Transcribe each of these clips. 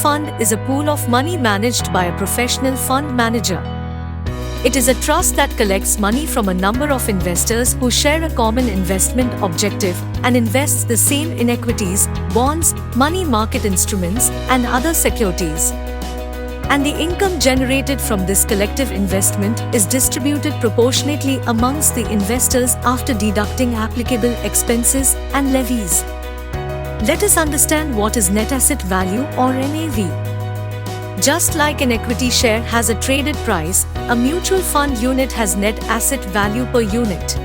fund is a pool of money managed by a professional fund manager. It is a trust that collects money from a number of investors who share a common investment objective and invests the same in equities, bonds, money market instruments, and other securities. And the income generated from this collective investment is distributed proportionately amongst the investors after deducting applicable expenses and levies. Let us understand what is net asset value or NAV. Just like an equity share has a traded price, a mutual fund unit has net asset value per unit.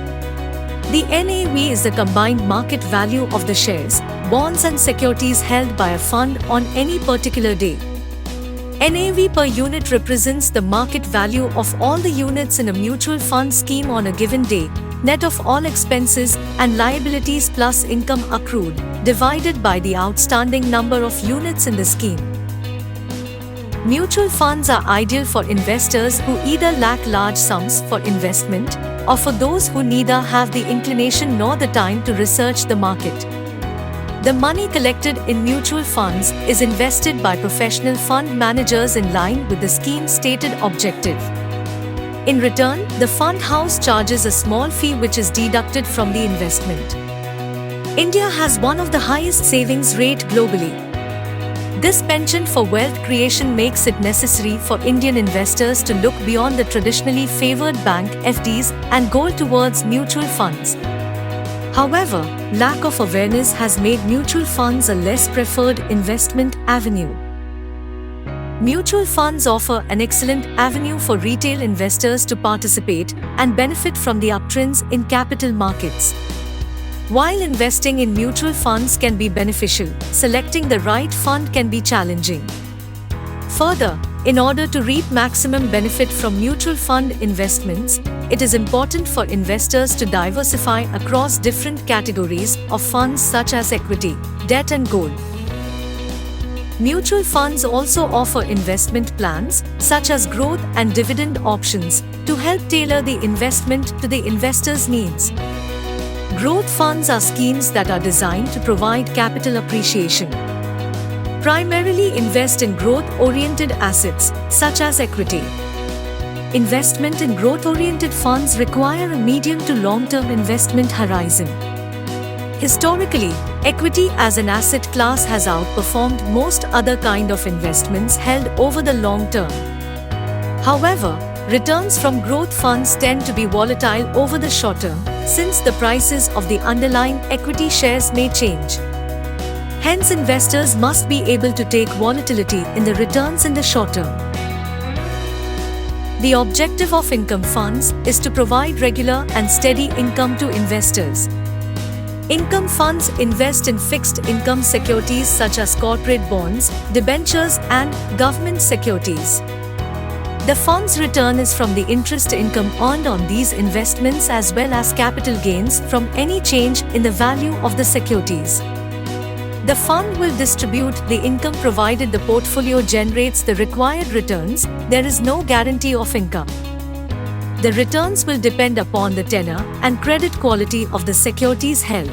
The NAV is the combined market value of the shares, bonds and securities held by a fund on any particular day. NAV per unit represents the market value of all the units in a mutual fund scheme on a given day, net of all expenses and liabilities plus income accrued, divided by the outstanding number of units in the scheme. Mutual funds are ideal for investors who either lack large sums for investment or for those who neither have the inclination nor the time to research the market. The money collected in mutual funds is invested by professional fund managers in line with the scheme's stated objective. In return, the fund house charges a small fee which is deducted from the investment. India has one of the highest savings rate globally. This penchant for wealth creation makes it necessary for Indian investors to look beyond the traditionally favored bank FDs and go towards mutual funds. However, lack of awareness has made mutual funds a less preferred investment avenue. Mutual funds offer an excellent avenue for retail investors to participate and benefit from the uptrends in capital markets. While investing in mutual funds can be beneficial, selecting the right fund can be challenging. Further, in order to reap maximum benefit from mutual fund investments, it is important for investors to diversify across different categories of funds such as equity, debt and gold. Mutual funds also offer investment plans, such as growth and dividend options, to help tailor the investment to the investor's needs. Growth funds are schemes that are designed to provide capital appreciation. Primarily invest in growth-oriented assets, such as equity. Investment in growth-oriented funds require a medium to long-term investment horizon. Historically, equity as an asset class has outperformed most other kind of investments held over the long term. However, returns from growth funds tend to be volatile over the short term, since the prices of the underlying equity shares may change. Hence, investors must be able to take volatility in the returns in the short term. The objective of income funds is to provide regular and steady income to investors. Income funds invest in fixed income securities such as corporate bonds, debentures, and government securities. The fund's return is from the interest income earned on these investments as well as capital gains from any change in the value of the securities. The fund will distribute the income provided the portfolio generates the required returns. There is no guarantee of income. The returns will depend upon the tenor and credit quality of the securities held.